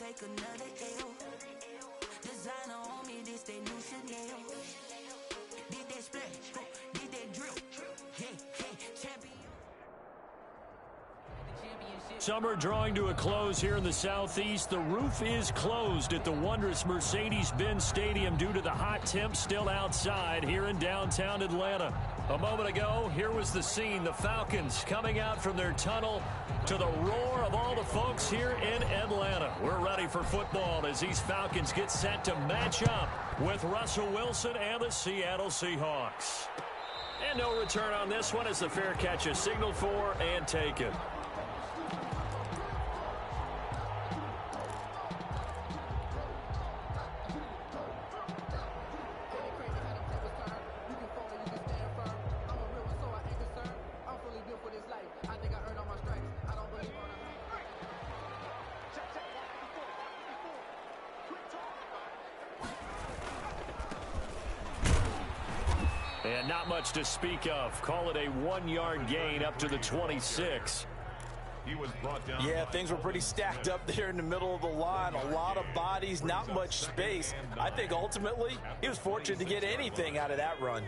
take another L. Designer on me, this they new Chanel. Did that splash, did that drip. Yeah, champion. Summer drawing to a close here in the Southeast. The roof is closed at the wondrous Mercedes-Benz Stadium due to the hot temps still outside here in downtown Atlanta. A moment ago, here was the scene. The Falcons coming out from their tunnel to the roar of all the folks here in Atlanta. We're ready for football as these Falcons get set to match up with Russell Wilson and the Seattle Seahawks. And no return on this one as the fair catch is signaled for and taken. And not much to speak of. Call it a 1-yard gain up to the 26. He was brought down. Yeah, things were pretty stacked up there in the middle of the line. A lot of bodies, not much space. I think ultimately he was fortunate to get anything out of that run.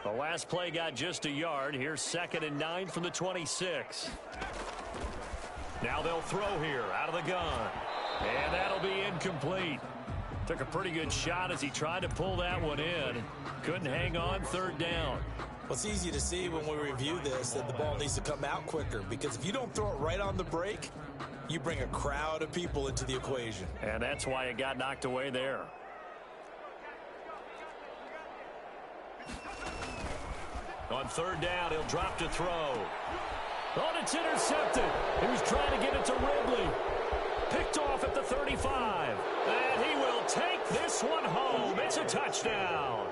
The last play got just a yard. Here's 2nd and 9 from the 26. Now they'll throw here out of the gun. And that'll be incomplete. Took a pretty good shot as he tried to pull that one in. Couldn't hang on, 3rd down. Well, it's easy to see when we review this that the ball needs to come out quicker, because if you don't throw it right on the break, you bring a crowd of people into the equation. And that's why it got knocked away there. On 3rd down, he'll drop to throw. Oh, it's intercepted. He was trying to get it to Ridley. Picked off at the 35. And he will take this one home. It's a touchdown.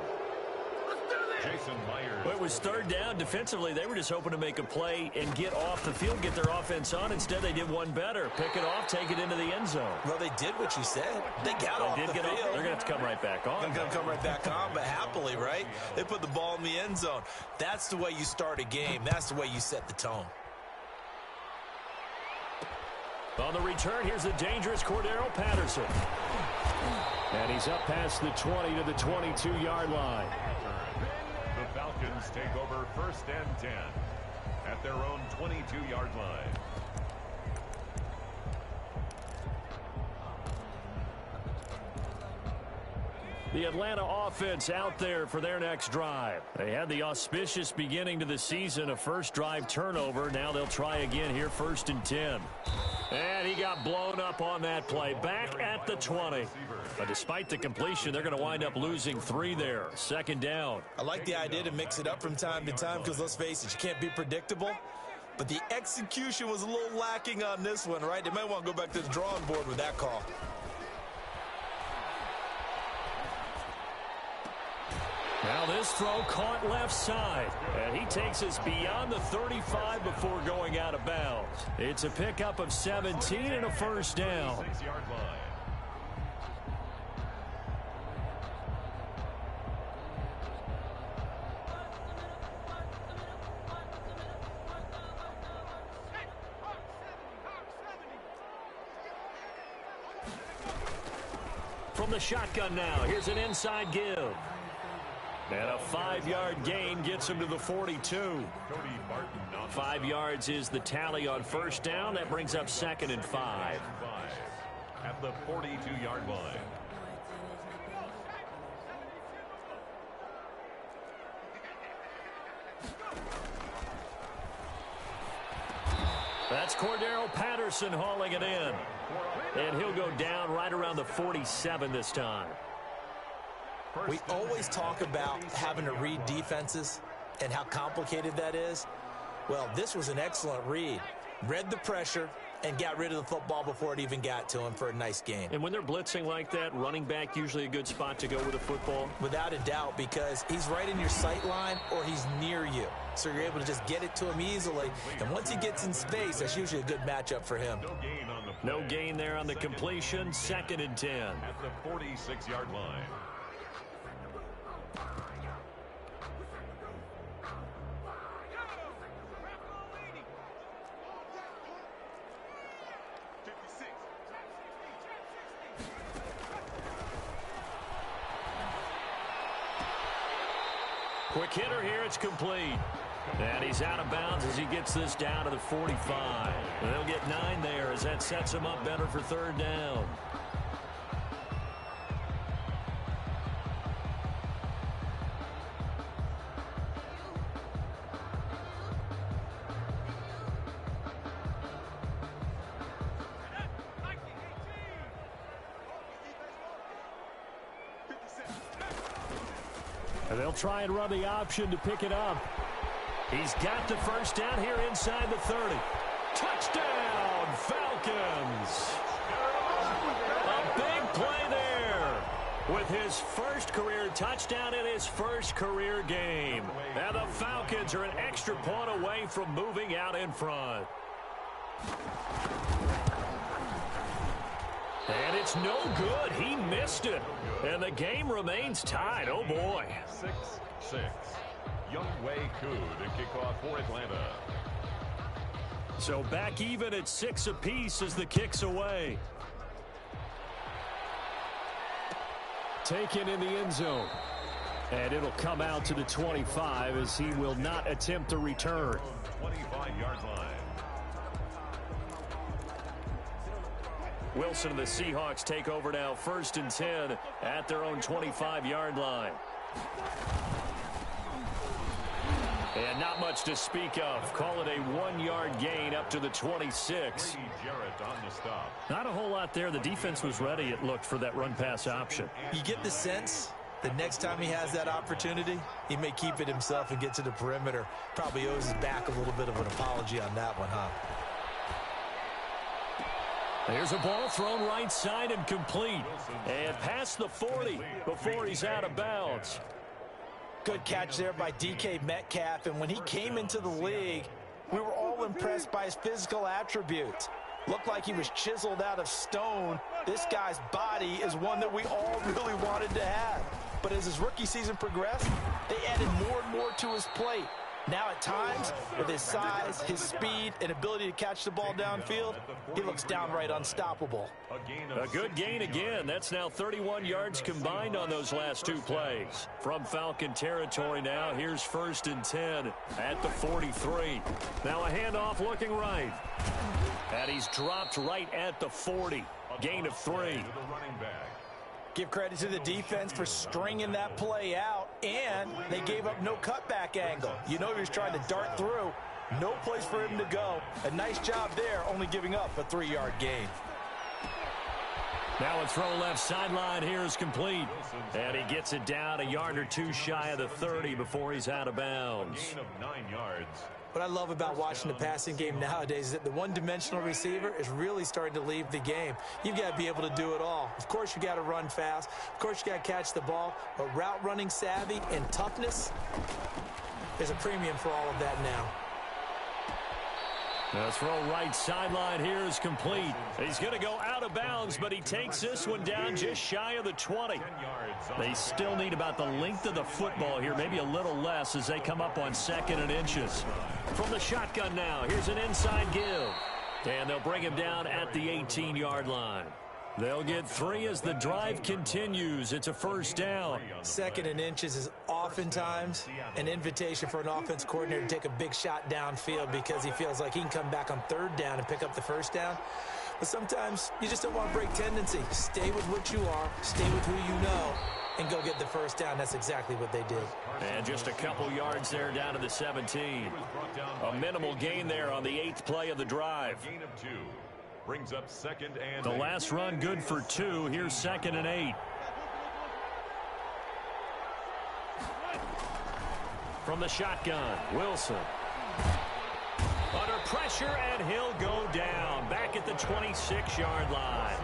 Jason Myers. Well, it was 3rd down. Defensively, they were just hoping to make a play and get off the field, get their offense on. Instead, they did one better. Pick it off, take it into the end zone. Well, they did what you said. They got off the field. They're going to have to come right back on. They're going to come right back on, but happily, right? They put the ball in the end zone. That's the way you start a game. That's the way you set the tone. On the return, here's the dangerous Cordero Patterson. And he's up past the 20 to the 22-yard line. The Falcons take over 1st and 10 at their own 22-yard line. The Atlanta offense out there for their next drive. They had the auspicious beginning to the season, a first drive turnover. Now they'll try again here, 1st and 10. And he got blown up on that play. Back at the 20. But despite the completion, they're going to wind up losing 3 there. 2nd down. I like the idea to mix it up from time to time because, let's face it, you can't be predictable. But the execution was a little lacking on this one, right? They might want to go back to the drawing board with that call. Now this throw caught left side. And he takes us beyond the 35 before going out of bounds. It's a pickup of 17 and a 1st down. 6-yard line. From the shotgun now, here's an inside give. And a 5-yard gain gets him to the 42. Cody Barton on 5 yards is the tally on 1st down. That brings up 2nd and 5. At the 42-yard line. That's Cordero Patterson hauling it in. And he'll go down right around the 47 this time. We always talk about having to read defenses and how complicated that is. Well, this was an excellent read. Read the pressure and got rid of the football before it even got to him for a nice gain. And when they're blitzing like that, running back usually a good spot to go with a football? Without a doubt, because he's right in your sight line or he's near you. So you're able to just get it to him easily. And once he gets in space, that's usually a good matchup for him. No No gain there on the completion. 2nd and 10. At the 46-yard line. Quick hitter here. It's complete. And he's out of bounds as he gets this down to the 45. And they'll get 9 there as that sets him up better for third down. And they'll try and run the option to pick it up. He's got the first down here inside the 30. Touchdown, Falcons! A big play there with his first career touchdown in his first career game. And the Falcons are an extra point away from moving out in front. And it's no good. He missed it. And the game remains tied. Oh, boy. 6-6. Younghoe Koo to kick off for Atlanta. So back even at 6 apiece as the kick's away. Taken in the end zone. And it'll come out to the 25 as he will not attempt to return. 25-yard line. Wilson and the Seahawks take over now, 1st and 10 at their own 25-yard line. And not much to speak of. Call it a 1-yard gain up to the 26. Jarrett on the stop. Not a whole lot there. The defense was ready, it looked, for that run-pass option. You get the sense the next time he has that opportunity, he may keep it himself and get to the perimeter. Probably owes his back a little bit of an apology on that one, huh? There's a ball thrown right side and complete. And past the 40 before he's out of bounds. Good catch there by DK Metcalf. And when he came into the league, we were all impressed by his physical attributes. Looked like he was chiseled out of stone. This guy's body is one that we all really wanted to have. But as his rookie season progressed, they added more and more to his plate. Now at times, with his size, his speed, and ability to catch the ball downfield, he looks downright unstoppable. A good gain again. That's now 31 yards combined on those last 2 plays. From Falcon territory now, here's 1st and 10 at the 43. Now a handoff looking right. And he's dropped right at the 40. Gain of 3. Give credit to the defense for stringing that play out, and they gave up no cutback angle. You know he was trying to dart through. No place for him to go. A nice job there, only giving up a 3-yard gain. Now a throw left sideline here is complete. And he gets it down a yard or 2 shy of the 30 before he's out of bounds. Gain of 9 yards. What I love about watching the passing game nowadays is that the one-dimensional receiver is really starting to leave the game. You've got to be able to do it all. Of course, you got to run fast. Of course, you got to catch the ball. But route running savvy and toughness, there's a premium for all of that now. The throw right sideline here is complete. He's going to go out of bounds, but he takes this one down just shy of the 20. They still need about the length of the football here, maybe a little less as they come up on 2nd and inches. From the shotgun now, here's an inside give. And they'll bring him down at the 18-yard line. They'll get 3 as the drive continues. It's a 1st down. 2nd and inches is oftentimes an invitation for an offense coordinator to take a big shot downfield because he feels like he can come back on 3rd down and pick up the 1st down. But sometimes you just don't want to break tendency. Stay with what you are, stay with who you know, and go get the 1st down. That's exactly what they did. And just a couple yards there down to the 17. A minimal gain there on the 8th play of the drive. Gain of 2. Brings up 2nd and the 8. last run good for 2. Here's 2nd and 8. From the shotgun, Wilson. Under pressure, and he'll go down. Back at the 26-yard line.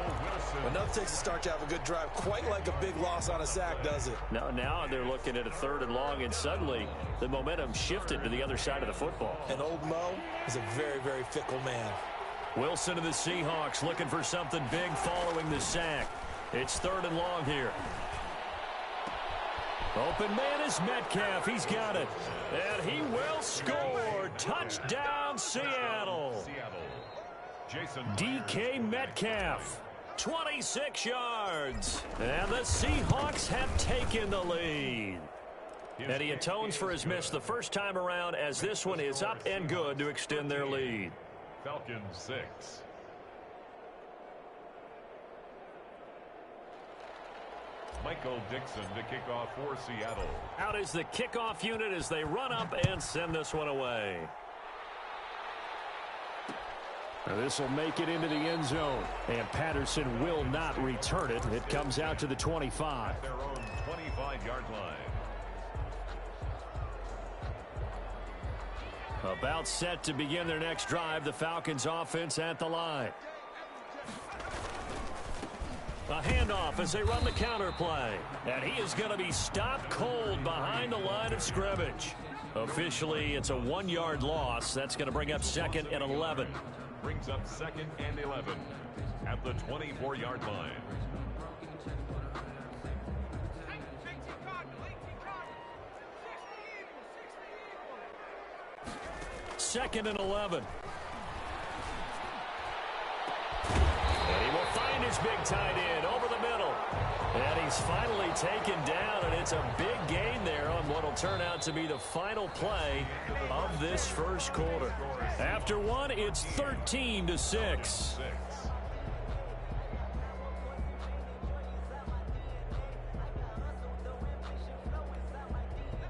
Enough takes to start to have a good drive. Quite like a big loss on a sack, does it? Now they're looking at a 3rd and long, and suddenly the momentum shifted to the other side of the football. And old Mo is a very, very fickle man. Wilson and the Seahawks looking for something big following the sack. It's 3rd and long here. Open man is Metcalf. He's got it. And he will score. Touchdown, Seattle. DK Metcalf, 26 yards. And the Seahawks have taken the lead. And he atones for his miss the first time around, as this one is up and good to extend their lead. Falcons 6. Michael Dixon to kick off for Seattle. Out is the kickoff unit as they run up and send this one away. This will make it into the end zone, and Patterson will not return it. It comes out to the 25. At their own 25-yard line. About set to begin their next drive, the Falcons offense at the line. A handoff as they run the counter play. And he is going to be stopped cold behind the line of scrimmage. Officially, it's a 1-yard loss. That's going to bring up 2nd and 11. Brings up 2nd and 11 at the 24-yard line. Second and 11. And he will find his big tight end over the middle. And he's finally taken down, and it's a big gain there on what will turn out to be the final play of this first quarter. After one, it's 13-6.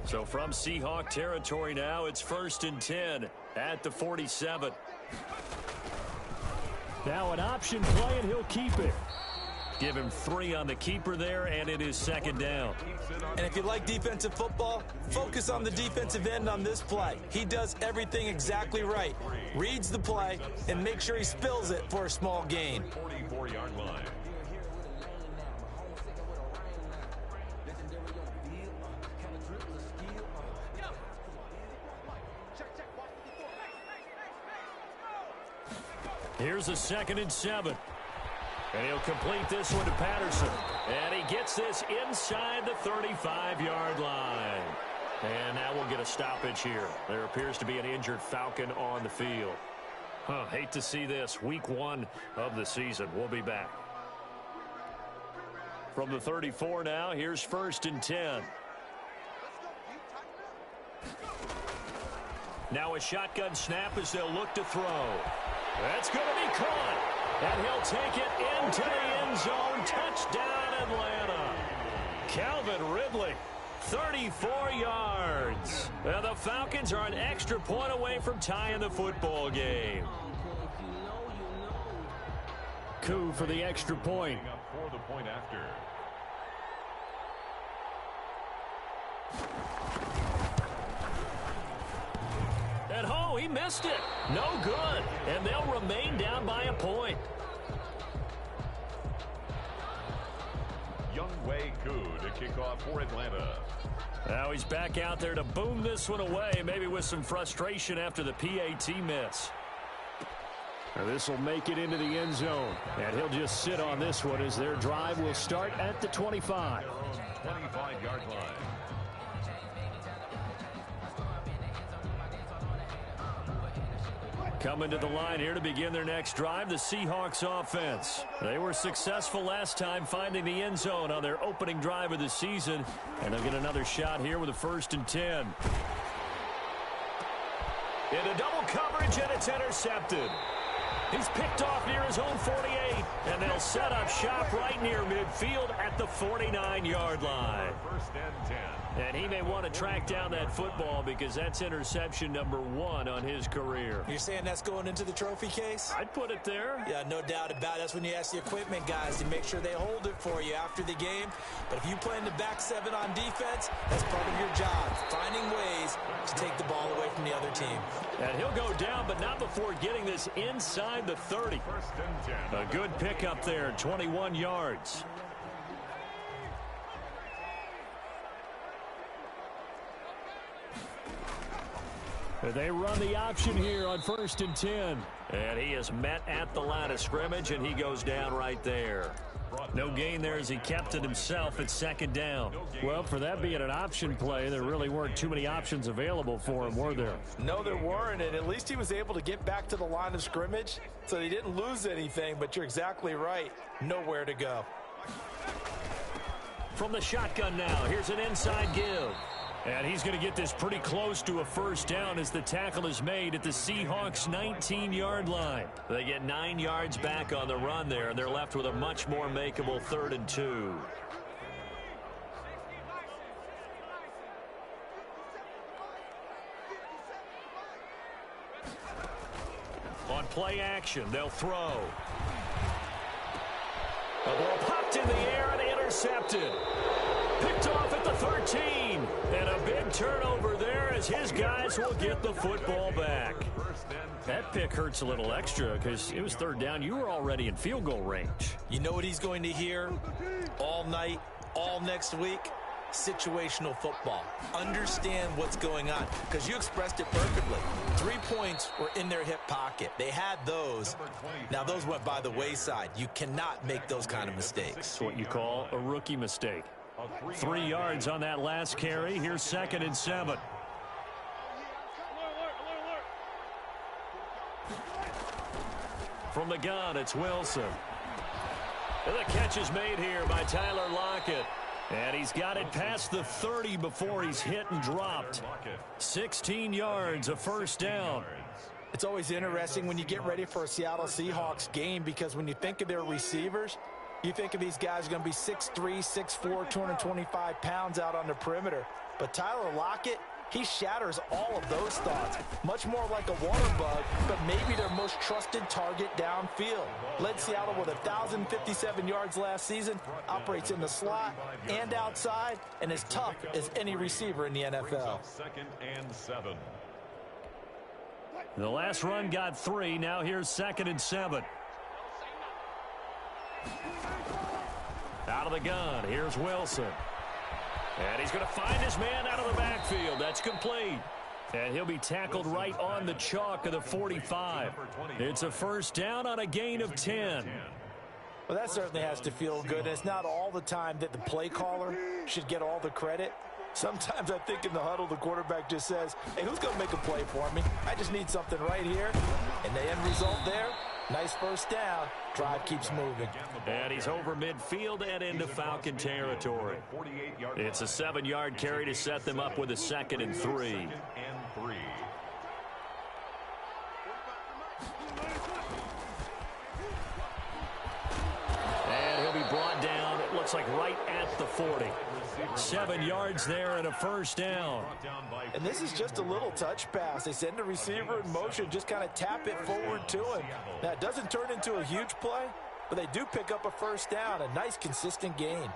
So from Seahawk territory now, it's 1st and 10 at the 47. Now an option play, and he'll keep it. Give him 3 on the keeper there, and it is 2nd down. And if you like defensive football, focus on the defensive end on this play. He does everything exactly right. Reads the play and makes sure he spills it for a small gain. 44-yard line. Here's a 2nd and 7. And he'll complete this one to Patterson. And he gets this inside the 35-yard line. And now we'll get a stoppage here. There appears to be an injured Falcon on the field. Hate to see this. Week 1 of the season. We'll be back. From the 34 now, here's 1st and 10. Now a shotgun snap as they'll look to throw. That's going to be caught. And he'll take it into the end zone. Touchdown, Atlanta. Calvin Ridley, 34 yards. And the Falcons are an extra point away from tying the football game. Coup for the extra point. Up for the point after. And he missed it. No good. And they'll remain down by a point. Younghoe Koo to kick off for Atlanta. Now he's back out there to boom this one away, maybe with some frustration after the PAT miss. Now this will make it into the end zone. And he'll just sit on this one as their drive will start at the 25. 25-yard line. Coming to the line here to begin their next drive, the Seahawks offense. They were successful last time finding the end zone on their opening drive of the season, and they'll get another shot here with a 1st and 10. Into double coverage, and it's intercepted. He's picked off near his own 48, and they'll set up shop right near midfield at the 49-yard line. 1st and 10. And he may want to track down that football because that's interception number 1 on his career. You're saying that's going into the trophy case? I'd put it there. Yeah, no doubt about it. That's when you ask the equipment guys to make sure they hold it for you after the game. But if you play in the back 7 on defense, that's part of your job, finding ways to take the ball away from the other team. And he'll go down, but not before getting this inside the 30. 1st and 10. A good pickup there, 21 yards. They run the option here on 1st and 10. And he is met at the line of scrimmage, and he goes down right there. No gain there as he kept it himself at 2nd down. Well, for that being an option play, there really weren't too many options available for him, were there? No, there weren't, and at least he was able to get back to the line of scrimmage, so he didn't lose anything, but you're exactly right. Nowhere to go. From the shotgun now, here's an inside give. And he's going to get this pretty close to a first down as the tackle is made at the Seahawks' 19-yard line. They get 9 yards back on the run there, and they're left with a much more makeable 3rd and 2. On play action, they'll throw. The ball popped in the air and intercepted. Picked off at the 13. And a big turnover there as his guys will get the football back. That pick hurts a little extra because it was 3rd down. You were already in field goal range. You know what he's going to hear all night, all next week? Situational football. Understand what's going on, because you expressed it perfectly. 3 points were in their hip pocket. They had those. Now those went by the wayside. You cannot make those kind of mistakes. That's what you call a rookie mistake. 3 yards on that last carry. Here's 2nd and 7. From the gun, it's Wilson. And the catch is made here by Tyler Lockett. And he's got it past the 30 before he's hit and dropped. 16 yards, a first down. It's always interesting when you get ready for a Seattle Seahawks game, because when you think of their receivers, you think of these guys are going to be 6'3", 6'4", 225 pounds out on the perimeter. But Tyler Lockett, he shatters all of those thoughts. Much more like a water bug, but maybe their most trusted target downfield. Led Seattle with 1,057 yards last season, operates in the slot and outside, and is tough as any receiver in the NFL. 2nd and 7. The last run got 3. Now here's 2nd and 7. Out of the gun, here's Wilson. And he's going to find his man out of the backfield. That's complete. And he'll be tackled right on the chalk of the 45. It's a first down on a gain of 10. Well, that certainly has to feel good. And it's not all the time that the play caller should get all the credit. Sometimes I think in the huddle, the quarterback just says, hey, who's going to make a play for me? I just need something right here. And the end result there, nice first down. Drive keeps moving. And he's over midfield and into Falcon territory. It's a 7-yard carry to set them up with a 2nd and 3. And he'll be brought down, it looks like right at the 40. 7 yards there and a first down. And this is just a little touch pass. They send the receiver in motion, just kind of tap it forward to him. Now, it doesn't turn into a huge play, but they do pick up a first down, a nice, consistent gain.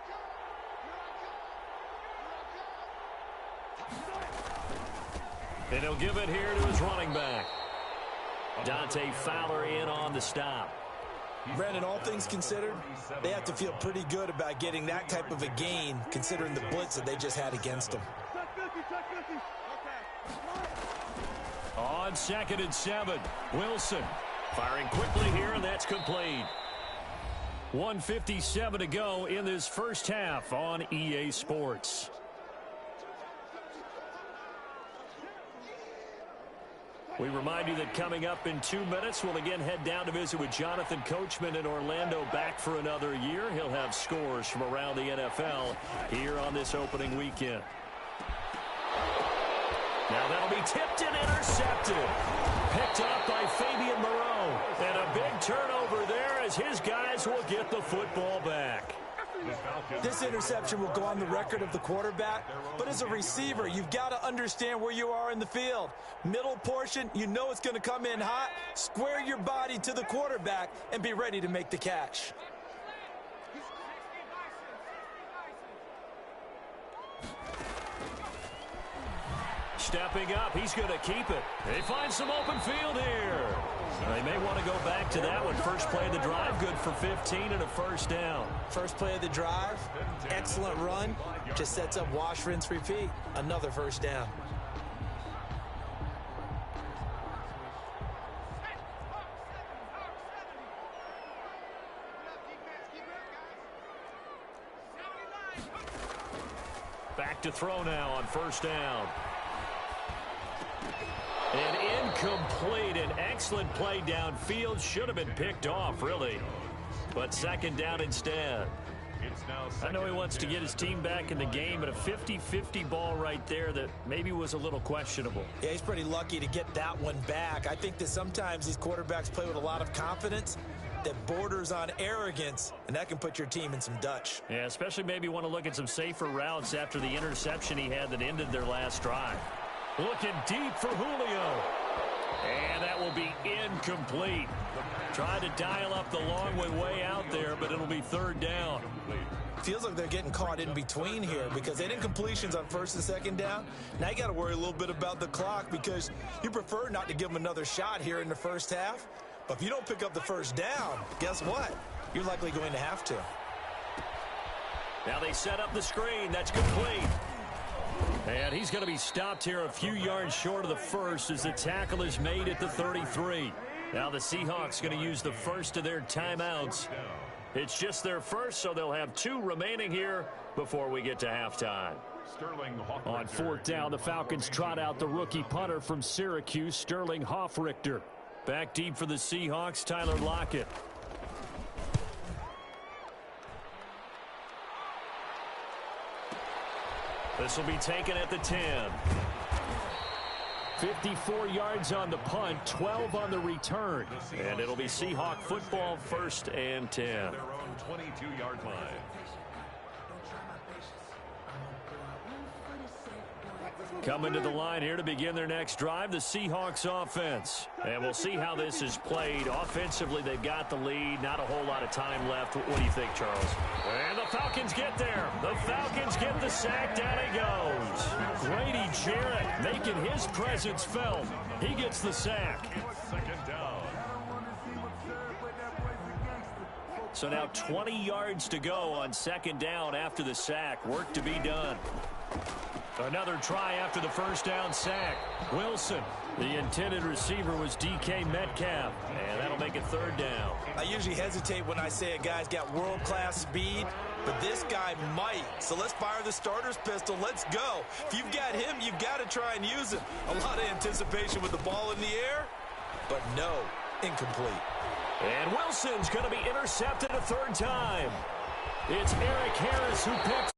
And he'll give it here to his running back. Dante Fowler in on the stop. Brandon, all things considered, they have to feel pretty good about getting that type of a gain, considering the blitz that they just had against them. On 2nd and 7, Wilson firing quickly here, and that's complete. 1:57 to go in this first half on EA Sports. We remind you that coming up in 2 minutes, we'll again head down to visit with Jonathan Coachman in Orlando, back for another year. He'll have scores from around the NFL here on this opening weekend. Now that'll be tipped and intercepted. Picked up by Fabian Moreau. And a big turnover there as his guys will get the football back. This interception will go on the record of the quarterback, but as a receiver, you've got to understand where you are in the field. Middle portion, you know it's going to come in hot. Square your body to the quarterback and be ready to make the catch. Stepping up, he's going to keep it. They find some open field here. They may want to go back to that one. First play of the drive, good for 15 and a first down. First play of the drive, excellent run. Just sets up wash, rinse, repeat. Another first down. Back to throw now on first down. And incomplete. An excellent play downfield. Should have been picked off, really. But second down instead. I know he wants to get his team back in the game, but a 50-50 ball right there that maybe was a little questionable. Yeah, he's pretty lucky to get that one back. I think that sometimes these quarterbacks play with a lot of confidence that borders on arrogance, and that can put your team in some Dutch. Yeah, especially maybe want to look at some safer routes after the interception he had that ended their last drive. Looking deep for Julio. And that will be incomplete. Tried to dial up the long way out there, but it'll be third down. Feels like they're getting caught in between here because they didn't completions on first and second down. Now you got to worry a little bit about the clock because you prefer not to give them another shot here in the first half. But if you don't pick up the first down, guess what? You're likely going to have to. Now they set up the screen. That's complete. And he's going to be stopped here a few yards short of the first as the tackle is made at the 33. Now the Seahawks going to use the first of their timeouts. It's just their first, so they'll have 2 remaining here before we get to halftime. On fourth down, the Falcons trot out the rookie punter from Syracuse, Sterling Hoffrichter. Back deep for the Seahawks, Tyler Lockett. This will be taken at the 10. 54 yards on the punt, 12 on the return. And it'll be Seahawk football, first and 10. Their own 22-yard line. Coming to the line here to begin their next drive, the Seahawks offense. And we'll see how this is played. Offensively, they've got the lead. Not a whole lot of time left. What do you think, Charles? And the Falcons get there. The Falcons get the sack. Down he goes. Grady Jarrett making his presence felt. He gets the sack. Second down. So now 20 yards to go on second down after the sack. Work to be done. Another try after the first down sack. Wilson. The intended receiver was DK Metcalf. And that'll make it third down. I usually hesitate when I say a guy's got world-class speed, but this guy might. So let's fire the starter's pistol. Let's go. If you've got him, you've got to try and use him. A lot of anticipation with the ball in the air, but no, incomplete. And Wilson's going to be intercepted a third time. It's Eric Harris who picks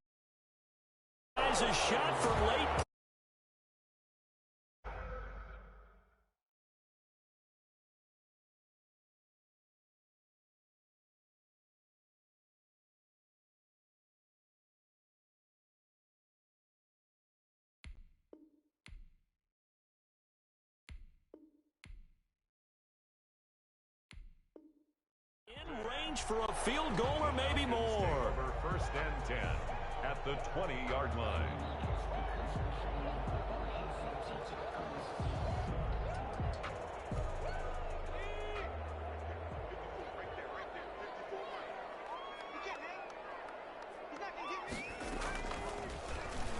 a shot from late. In range for a field goal or maybe more. First and 10 at the 20-yard line.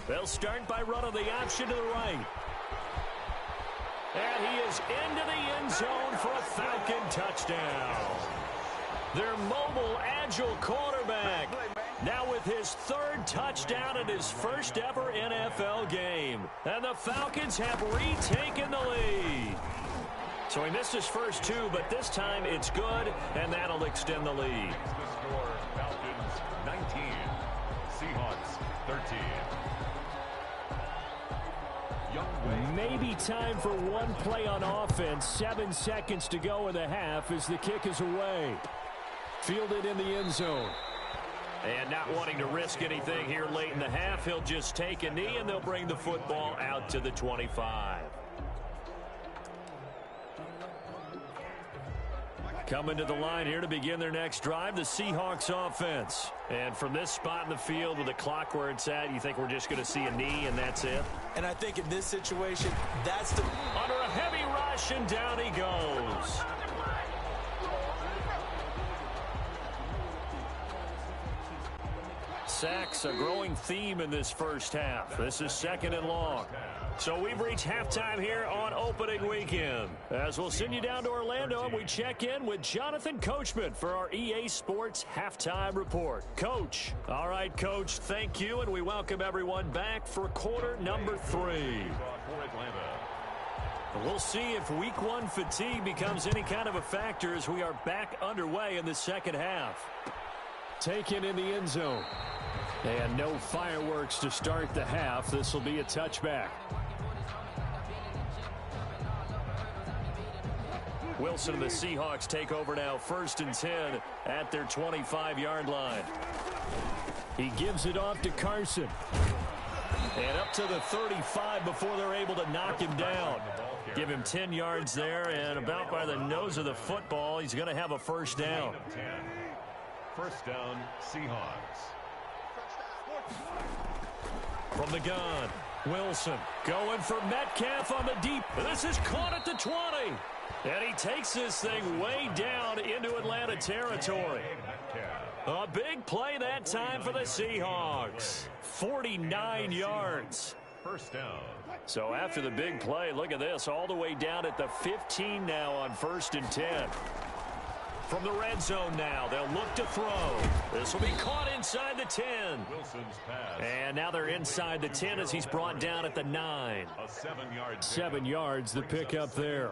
They'll start by running the option to the right. And he is into the end zone for a Falcon touchdown. Their mobile, agile quarterback now with his third touchdown in his first ever NFL game. And the Falcons have retaken the lead. So he missed his first 2, but this time it's good, and that'll extend the lead. The score, Falcons 19, Seahawks 13. Maybe time for one play on offense. 7 seconds to go in the half as the kick is away. Fielded in the end zone. And not wanting to risk anything here late in the half, he'll just take a knee, and they'll bring the football out to the 25. Coming to the line here to begin their next drive, the Seahawks offense. And from this spot in the field with the clock where it's at, you think we're just going to see a knee and that's it? And I think in this situation, that's the... Under a heavy rush, and down he goes. Sacks, a growing theme in this first half. This is second and long. So we've reached halftime here on opening weekend. As we'll send you down to Orlando, and we check in with Jonathan Coachman for our EA Sports Halftime Report. Coach. All right, Coach, thank you, and we welcome everyone back for quarter number 3. We'll see if week 1 fatigue becomes any kind of a factor as we are back underway in the second half. taken in the end zone. And no fireworks to start the half. This will be a touchback. Wilson and the Seahawks take over now, 1st and 10 at their 25-yard line. He gives it off to Carson. And up to the 35 before they're able to knock him down. Give him 10 yards there, and about by the nose of the football, he's going to have a first down. 10. First down, Seahawks. From the gun, Wilson going for Metcalf on the deep. This is caught at the 20. And he takes this thing way down into Atlanta territory. A big play that time for the Seahawks. 49 yards. First down. So after the big play, look at this, all the way down at the 15 now on 1st and 10. From the red zone now, they'll look to throw. This will be caught inside the 10. Wilson's pass. And now they're inside the 10 as he's brought down at the 9. A 7-yard 7 yards, the pickup there.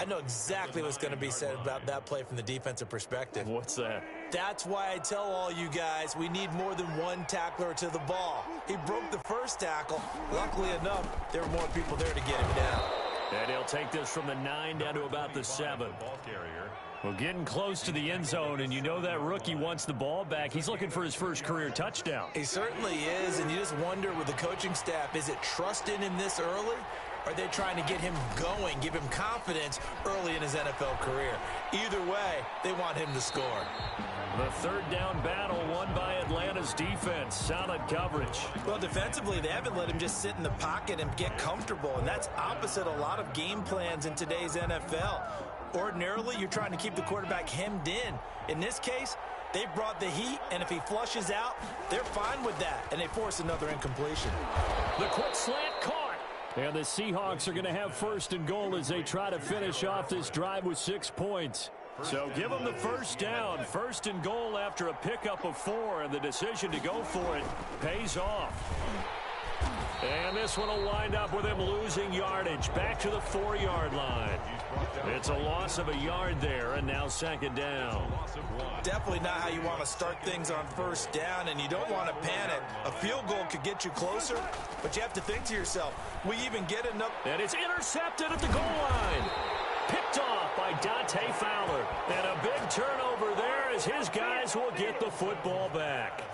I know exactly what's going to be said about that play from the defensive perspective. What's that? That's why I tell all you guys we need more than one tackler to the ball. He broke the first tackle. Luckily enough, there were more people there to get him down. And he'll take this from the 9 down to about the 7. Well, getting close to the end zone, and you know that rookie wants the ball back. He's looking for his first career touchdown. He certainly is, and you just wonder with the coaching staff, is it trust in him this early? Or are they trying to get him going, give him confidence early in his NFL career? Either way, they want him to score. The 3rd down battle won by Atlanta's defense. Solid coverage. Well, defensively, they haven't let him just sit in the pocket and get comfortable, and that's opposite a lot of game plans in today's NFL. Ordinarily, you're trying to keep the quarterback hemmed in. In this case, they brought the heat, and if he flushes out, they're fine with that, and they force another incompletion. The quick slant caught. And the Seahawks are going to have 1st and goal as they try to finish off this drive with 6 points. So give them the first down. 1st and goal after a pickup of 4, and the decision to go for it pays off. And this one will wind up with him losing yardage back to the 4-yard line. It's a loss of a yard there, and now 2nd down. Definitely not how you want to start things on 1st down, and you don't want to panic. A field goal could get you closer, but you have to think to yourself, we even get enough. And it's intercepted at the goal line. Picked off by Dante Fowler. And a big turnover there as his guys will get the football back.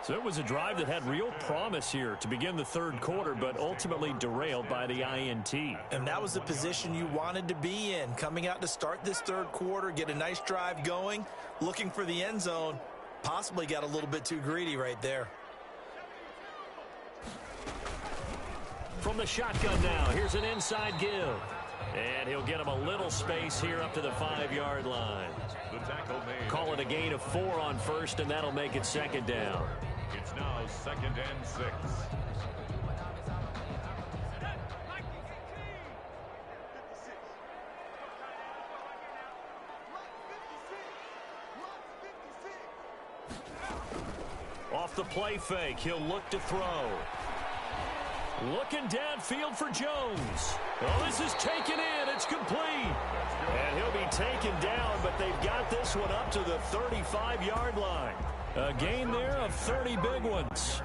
So it was a drive that had real promise here to begin the 3rd quarter, but ultimately derailed by the INT. And that was the position you wanted to be in, coming out to start this 3rd quarter, get a nice drive going, looking for the end zone. Possibly got a little bit too greedy right there. From the shotgun now, here's an inside give. And he'll get him a little space here up to the 5-yard line. The tackle made. Call it a gain of 4 on 1st, and that'll make it 2nd down. It's now 2nd and 6. Off the play fake, he'll look to throw. Looking downfield for Jones. Oh, this is taken in. It's complete. And he'll be taken down, but they've got this one up to the 35-yard line. A gain there of 30 big ones.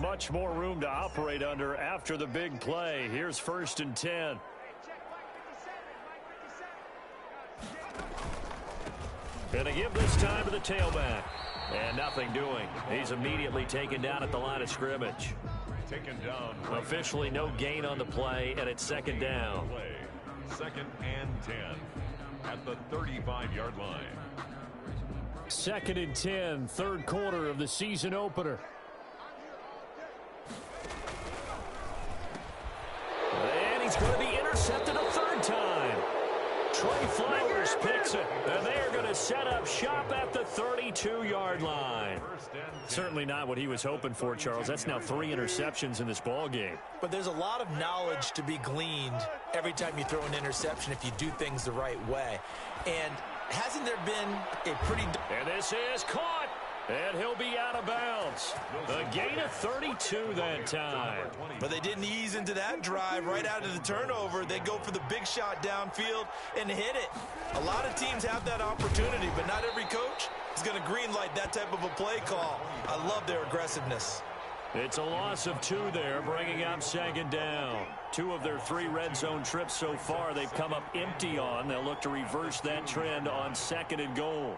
Much more room to operate under after the big play. Here's 1st and 10. Gonna give this time to the tailback. And nothing doing. He's immediately taken down at the line of scrimmage. Taken down. Officially no gain on the play, and it's 2nd down. 2nd and 10 at the 35-yard line. 2nd and 10, 3rd quarter of the season opener. And he's going to be intercepted a 3rd time. Trey Flowers picks it, and they are going to set up shop at the 32-yard line. Certainly not what he was hoping for, Charles. That's now 3 interceptions in this ball game. But there's a lot of knowledge to be gleaned every time you throw an interception if you do things the right way. And hasn't there been a pretty... And this is caught. And he'll be out of bounds. A gain of 32 that time. But they didn't ease into that drive right out of the turnover. They go for the big shot downfield and hit it. A lot of teams have that opportunity, but not every coach is going to greenlight that type of a play call. I love their aggressiveness. It's a loss of 2 there, bringing up second down. 2 of their 3 red zone trips so far they've come up empty on. They'll look to reverse that trend on 2nd and goal.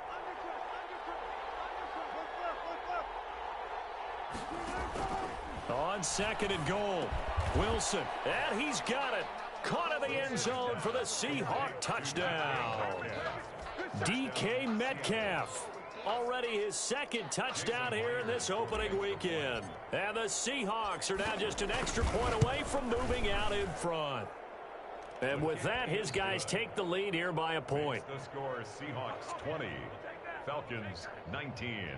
On 2nd and goal, Wilson, and he's got it. Caught in the end zone for the Seahawk touchdown. DK Metcalf, already his 2nd touchdown here in this opening weekend. And the Seahawks are now just an extra point away from moving out in front. And with that, his guys take the lead here by a point. The score, Seahawks 20, Falcons 19.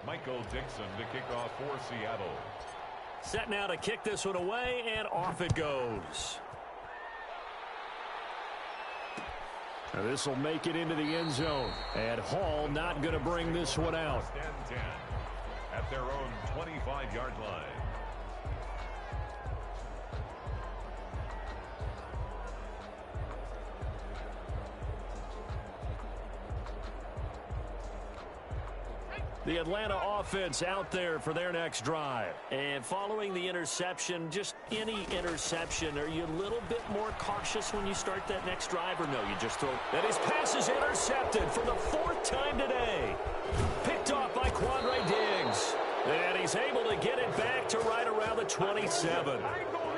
Michael Dixon to kick off for Seattle. Set now to kick this one away, and off it goes. This will make it into the end zone. And Hall not going to bring this one out. First and 10 at their own 25-yard line. The Atlanta offense out there for their next drive. And following the interception, just any interception, are you a little bit more cautious when you start that next drive, or no, you just throw? And his pass is intercepted for the 4th time today. Picked off by Quandre Diggs. And he's able to get it back to right around the 27.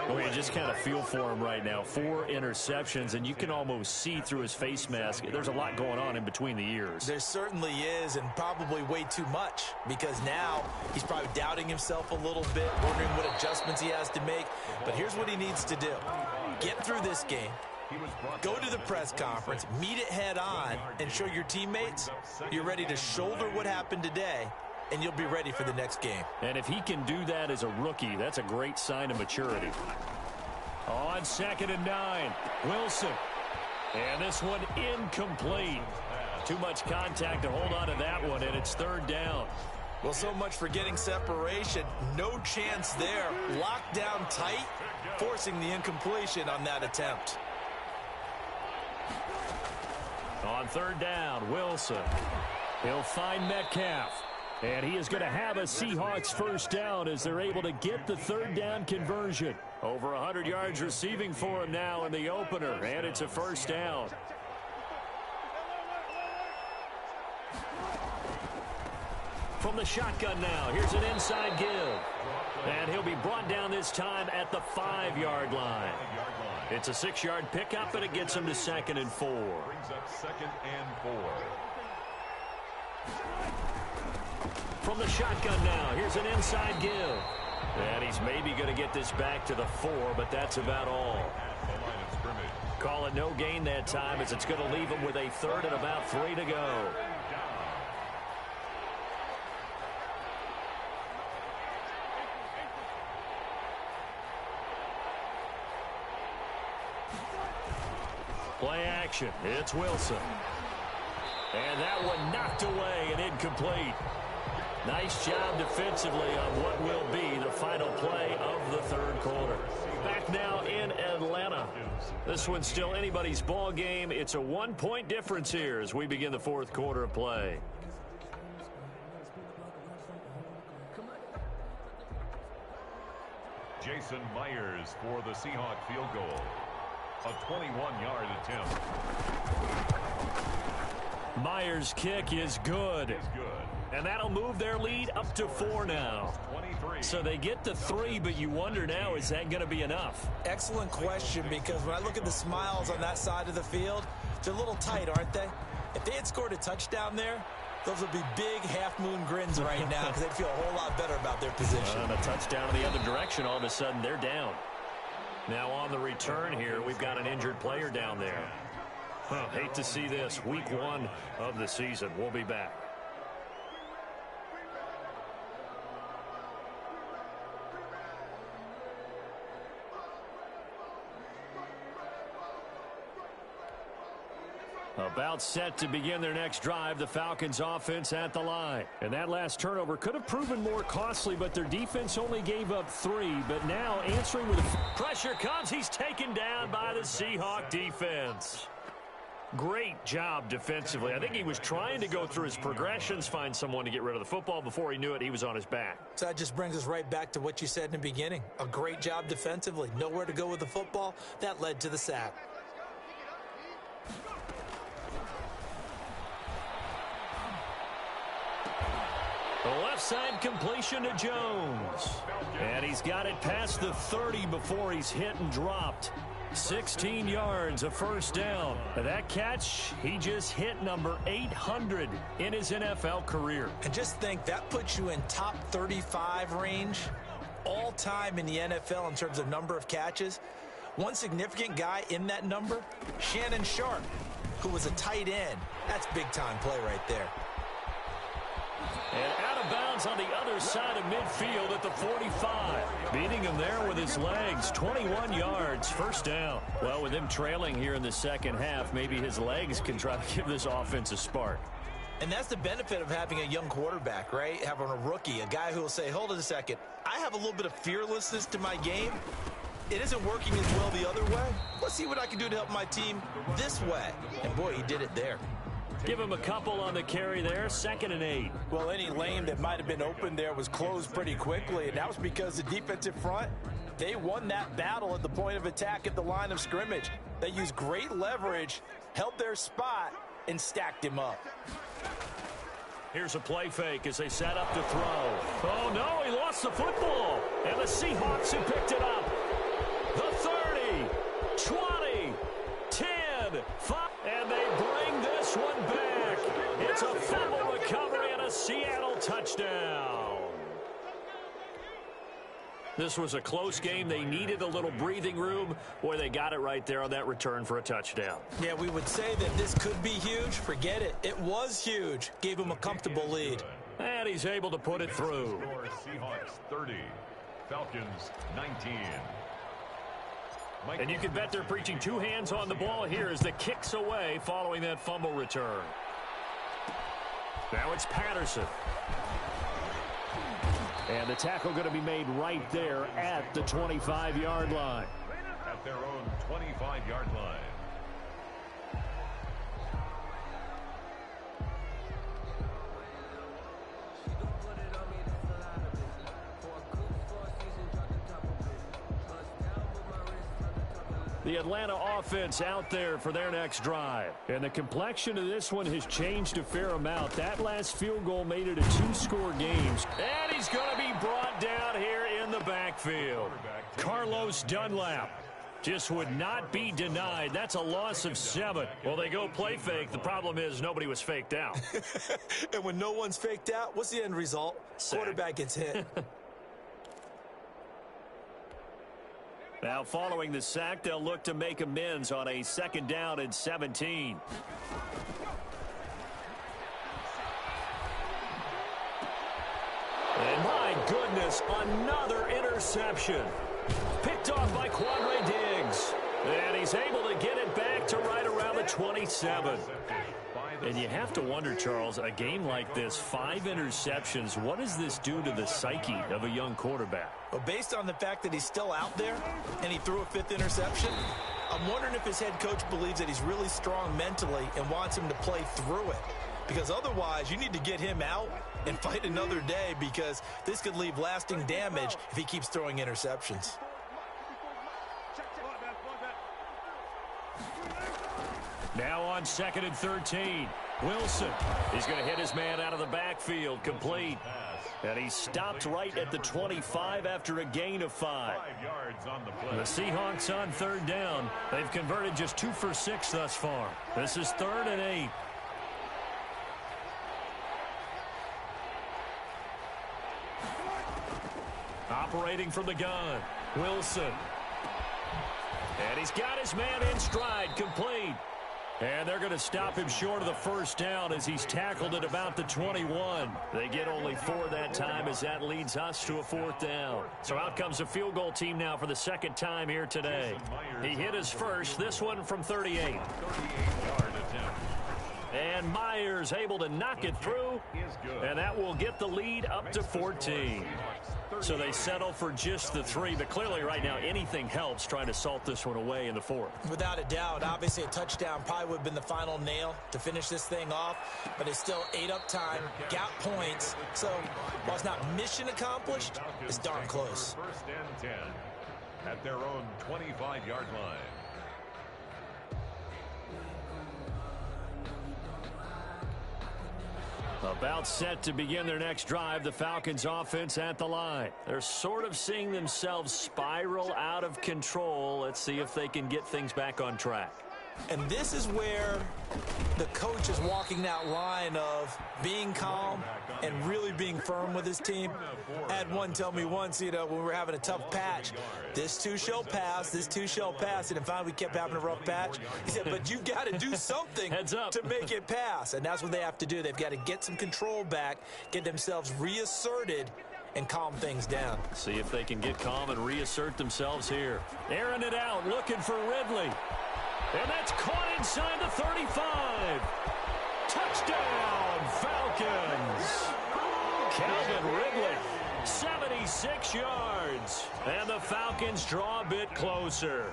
Well, you just kind of feel for him right now. 4 interceptions, and you can almost see through his face mask. There's a lot going on in between the ears. There certainly is, and probably way too much, because now he's probably doubting himself a little bit, wondering what adjustments he has to make. But here's what he needs to do. Get through this game. Go to the press conference, meet it head on, and show your teammates you're ready to shoulder what happened today, and you'll be ready for the next game. And if he can do that as a rookie, that's a great sign of maturity. On 2nd and 9, Wilson. And this one incomplete. Too much contact to hold on to that one, and it's 3rd down. Well, so much for getting separation. No chance there. Locked down tight, forcing the incompletion on that attempt. On 3rd down, Wilson. He'll find Metcalf. And he is going to have a Seahawks first down as they're able to get the 3rd down conversion. Over 100 yards receiving for him now in the opener, and it's a first down. From the shotgun now, here's an inside give. And he'll be brought down this time at the 5-yard line. It's a 6-yard pickup, and it gets him to 2nd and 4. Brings up 2nd and 4. From the shotgun now, here's an inside give. And he's maybe going to get this back to the 4, but that's about all. Call it no gain that time, as it's going to leave him with a 3rd and about 3 to go. Play action. It's Wilson. And that one knocked away and incomplete. Nice job defensively on what will be the final play of the 3rd quarter. Back now in Atlanta. This one's still anybody's ball game. It's a 1-point difference here as we begin the 4th quarter of play. Jason Myers for the Seahawk field goal. A 21-yard attempt. Myers' kick is good. And that'll move their lead up to 4 now. 23. So they get to 3, but you wonder now, is that going to be enough? Excellent question, because when I look at the smiles on that side of the field, they're a little tight, aren't they? If they had scored a touchdown there, those would be big half-moon grins right now, because they'd feel a whole lot better about their position. And a touchdown in the other direction, all of a sudden they're down. Now on the return here, we've got an injured player down there. Hate to see this. Week 1 of the season. We'll be back. About set to begin their next drive, the Falcons offense at the line. And that last turnover could have proven more costly, but their defense only gave up 3. But now answering with pressure comes. He's taken down by the Seahawk defense. Great job defensively. I think he was trying to go through his progressions, find someone to get rid of the football. Before he knew it, he was on his back. So that just brings us right back to what you said in the beginning. A great job defensively. Nowhere to go with the football. That led to the sack. The left side completion to Jones. And he's got it past the 30 before he's hit and dropped. 16 yards, a first down. That catch, he just hit number 800 in his NFL career. And just think, that puts you in top 35 range all time in the NFL in terms of number of catches. One significant guy in that number, Shannon Sharpe, who was a tight end. That's big-time play right there. And out of bounds on the other side of midfield at the 45. Beating him there with his legs. 21 yards, first down. Well, with him trailing here in the second half, maybe his legs can try to give this offense a spark. And that's the benefit of having a young quarterback, right? Having a rookie, a guy who will say, hold it a second, I have a little bit of fearlessness to my game. It isn't working as well the other way. Let's see what I can do to help my team this way. And boy, he did it there. Give him a couple on the carry there, 2nd and 8. Well, any lane that might have been open there was closed pretty quickly, and that was because the defensive front, they won that battle at the point of attack at the line of scrimmage. They used great leverage, held their spot, and stacked him up. Here's a play fake as they set up to throw. Oh, no, he lost the football. And the Seahawks have picked it up. The 30, 20, 10, 5, and they bring this one back. It's a fumble recovery and a Seattle touchdown. This was a close game. They needed a little breathing room. Boy, they got it right there on that return for a touchdown. Yeah, we would say that this could be huge. Forget it. It was huge. Gave him a comfortable lead. And he's able to put it through. Seahawks 30, Falcons 19. And you can bet they're preaching 2 hands on the ball here as the kick's away following that fumble return. Now it's Patterson. And the tackle going to be made right there at the 25-yard line. At their own 25-yard line. The Atlanta offense out there for their next drive. And the complexion of this one has changed a fair amount. That last field goal made it a 2-score game. And he's going to be brought down here in the backfield. Carlos Dunlap just would not be denied. That's a loss of 7. Well, they go play fake. The problem is nobody was faked out. And when no one's faked out, what's the end result? Sack. Quarterback gets hit. Now, following the sack, they'll look to make amends on a 2nd down and 17. And my goodness, another interception. Picked off by Quandre Diggs. And he's able to get it back to right around the 27. And you have to wonder, Charles, a game like this, 5 interceptions, what does this do to the psyche of a young quarterback? Well, based on the fact that he's still out there and he threw a 5th interception, I'm wondering if his head coach believes that he's really strong mentally and wants him to play through it. Because otherwise, you need to get him out and fight another day, because this could leave lasting damage if he keeps throwing interceptions. Now on 2nd and 13. Wilson. He's going to hit his man out of the backfield. Complete. And he stopped right at the 25 after a gain of 5. 5 yards on the play. The Seahawks on 3rd down. They've converted just 2 for 6 thus far. This is 3rd and 8. Operating from the gun. Wilson. And he's got his man in stride. Complete. And they're going to stop him short of the 1st down as he's tackled at about the 21. They get only 4 that time as that leads us to a 4th down. So out comes the field goal team now for the 2nd time here today. He hit his first, this one from 38. 38-yard attempt. And Myers able to knock it through, and that will get the lead up to 14. So they settle for just the 3, but clearly right now anything helps trying to salt this one away in the 4th. Without a doubt, obviously a touchdown probably would have been the final nail to finish this thing off, but it's still 8 up time, got points, so while it's not mission accomplished, it's darn close. First and 10 at their own 25-yard line. About set to begin their next drive, the Falcons offense at the line. They're sort of seeing themselves spiral out of control. Let's see if they can get things back on track. And this is where the coach is walking that line of being calm and really being firm with his team. I had one tell me once, when we were having a tough patch, this too shall pass, this too shall pass. And finally we kept having a rough patch. He said, but you've got to do something to make it pass. And that's what they have to do. They've got to get some control back, get themselves reasserted, and calm things down. See if they can get calm and reassert themselves here. Airing it out, looking for Ridley. And that's caught inside the 35. Touchdown, Falcons. Calvin Ridley, 76 yards. And the Falcons draw a bit closer.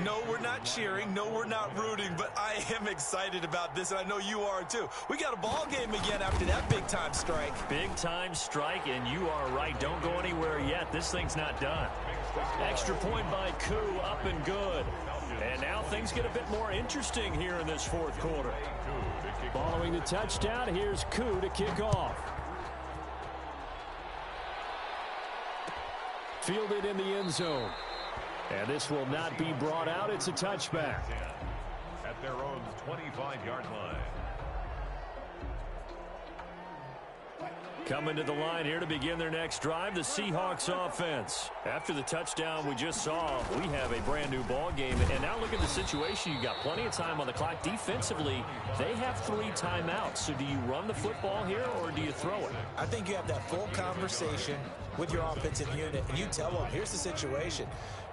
No, we're not cheering. No, we're not rooting, but I am excited about this, and I know you are too. We got a ball game again after that big-time strike. Big-time strike, and you are right. Don't go anywhere yet. This thing's not done. Extra point by Koo, up and good. And now things get a bit more interesting here in this 4th quarter. Following the touchdown, here's Koo to kick off. Fielded in the end zone. And this will not be brought out. It's a touchback. At their own 25-yard line. Coming to the line here to begin their next drive, the Seahawks offense. After the touchdown we just saw, we have a brand new ball game. And now look at the situation. You got plenty of time on the clock. Defensively, they have 3 timeouts. So do you run the football here or do you throw it? I think you have that full conversation with your offensive unit, and you tell them, here's the situation.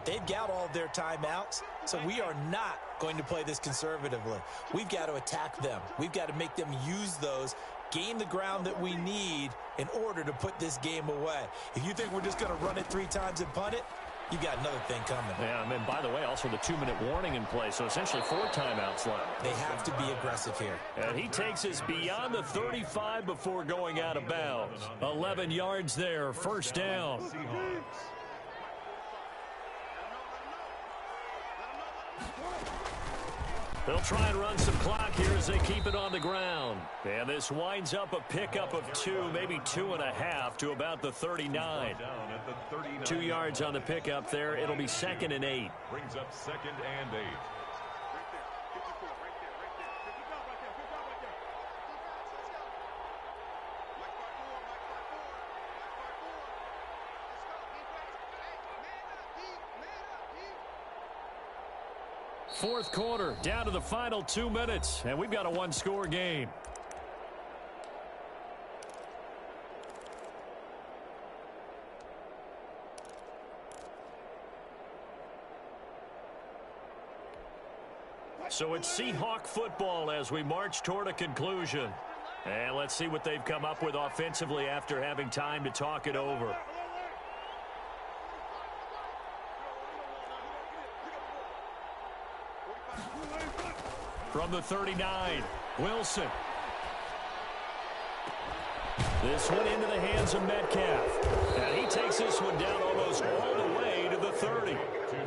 They've got all of their timeouts, so we are not going to play this conservatively. We've got to attack them. We've got to make them use those, gain the ground that we need in order to put this game away. If you think we're just going to run it 3 times and punt it, you got another thing coming. Yeah, and by the way, also the 2-minute warning in play, so essentially 4 timeouts left. They have to be aggressive here. And he takes us beyond the 35 before going out of bounds. 11 yards there, first down. They'll try and run some clock here as they keep it on the ground. And this winds up a pickup of 2, maybe 2.5 to about the 39. 2 yards on the pickup there. It'll be 2nd and 8. Brings up 2nd and 8. Fourth quarter, down to the final 2 minutes, and we've got a 1-score game. So it's Seahawk football as we march toward a conclusion. And let's see what they've come up with offensively after having time to talk it over. From the 39, Wilson. This one into the hands of Metcalf. And he takes this one down almost all the way to the 30.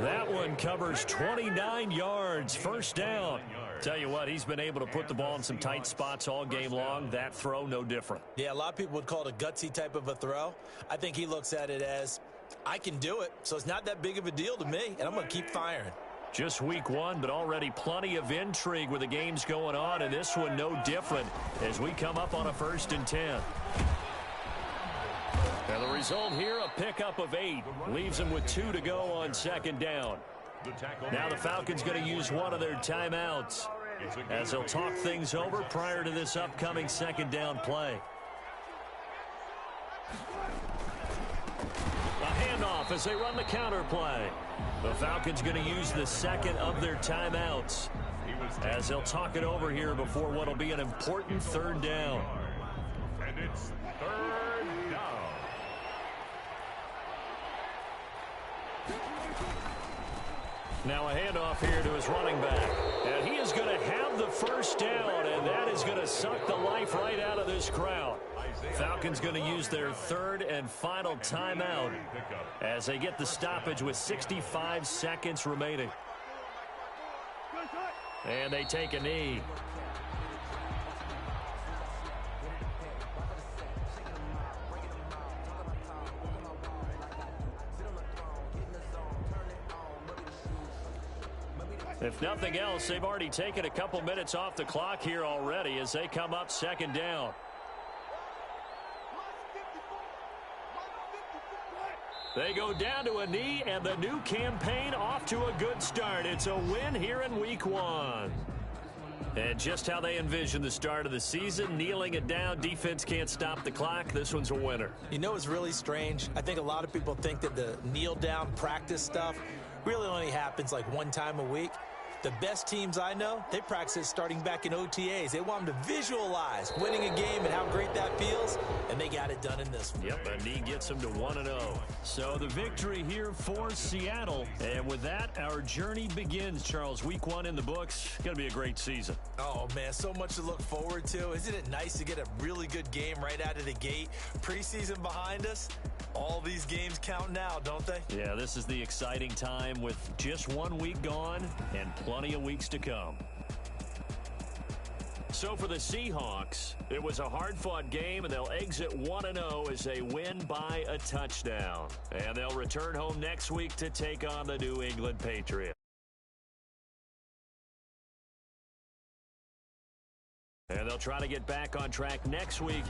That one covers 29 yards, first down. Tell you what, he's been able to put the ball in some tight spots all game long. That throw, no different. Yeah, a lot of people would call it a gutsy type of a throw. I think he looks at it as, I can do it, so it's not that big of a deal to me, and I'm going to keep firing. Just week 1, but already plenty of intrigue with the games going on, and this one no different as we come up on a 1st and 10. And the result here, a pickup of 8. Leaves them with 2 to go on 2nd down. Now the Falcons going to use one of their timeouts as they'll talk things over prior to this upcoming 2nd down play. A handoff as they run the counter play. The Falcons going to use the 2nd of their timeouts. as they'll talk it over here before what will be an important third down. And it's third down. Now a handoff here to his running back. And he is going to have the first down, and that is going to suck the life right out of this crowd. Falcons going to use their third and final timeout as they get the stoppage with 65 seconds remaining. And they take a knee. If nothing else, they've already taken a couple minutes off the clock here already as they come up second down. They go down to a knee, and the new campaign off to a good start. It's a win here in week 1. And just how they envision the start of the season, kneeling it down, defense can't stop the clock. This one's a winner. You know what's really strange? I think a lot of people think that the kneel-down practice stuff really only happens like one time a week. The best teams I know, they practice it starting back in OTAs. They want them to visualize winning a game and how great that feels, and they got it done in this one. Yep, a knee gets them to 1-0. So the victory here for Seattle. And with that, our journey begins, Charles. Week 1 in the books. Going to be a great season. Oh, man, so much to look forward to. Isn't it nice to get a really good game right out of the gate? Preseason behind us. All these games count now, don't they? Yeah, this is the exciting time with just 1 week gone and plenty of weeks to come. So for the Seahawks, it was a hard-fought game, and they'll exit 1-0 as they win by a touchdown. And they'll return home next week to take on the New England Patriots. And they'll try to get back on track next week.